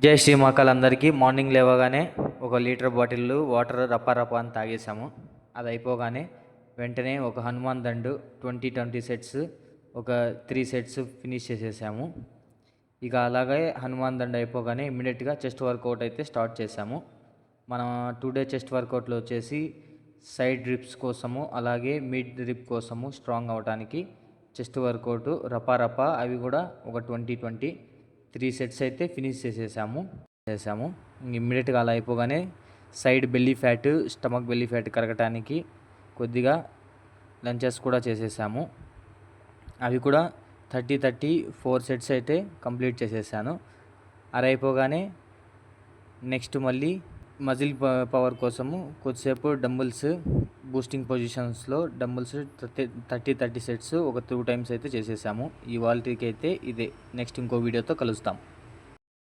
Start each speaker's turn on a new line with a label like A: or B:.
A: జై శ్రీమాకాల్ అందరికీ మార్నింగ్ లేవగానే 1 లీటర్ బాటిల్ వాటర్ రప్ప అని తాగేసాము. అది అయిపోగానే వెంటనే ఒక హనుమాన్ దండు 20 సెట్స్ ఒక 3 సెట్స్ ఫినిష్ చేసేసాము. ఇక అలాగే హనుమాన్ దండు అయిపోగానే ఇమ్మీడియట్గా చెస్ట్ వర్కౌట్ అయితే స్టార్ట్ చేసాము. మనం 2 డే చెస్ట్ వర్కౌట్లో వచ్చేసి సైడ్ డ్రిప్స్ కోసము అలాగే మిడ్ డ్రిప్ కోసము స్ట్రాంగ్ అవడానికి చెస్ట్ వర్కౌట్ రప్ప అవి కూడా ఒక 3 సెట్స్ అయితే ఫినిష్ చేసాము. ఇమ్మీడియట్గా అలా అయిపోగానే side belly fat stomach belly fat కరగటానికి కొద్దిగా లంచెస్ కూడా చేసేసాము. అవి కూడా 34 సెట్స్ అయితే కంప్లీట్ చేసేసాను. అలా అయిపోగానే నెక్స్ట్ మళ్ళీ మజిల్ పవర్ కోసము కొద్దిసేపు డంబుల్స్ బూస్టింగ్ పొజిషన్స్లో డంబుల్స్ 30 సెట్స్ ఒక 2 టైమ్స్ అయితే చేసేసాము. ఇవాళకి అయితే ఇదే. నెక్స్ట్ ఇంకో వీడియోతో కలుస్తాం.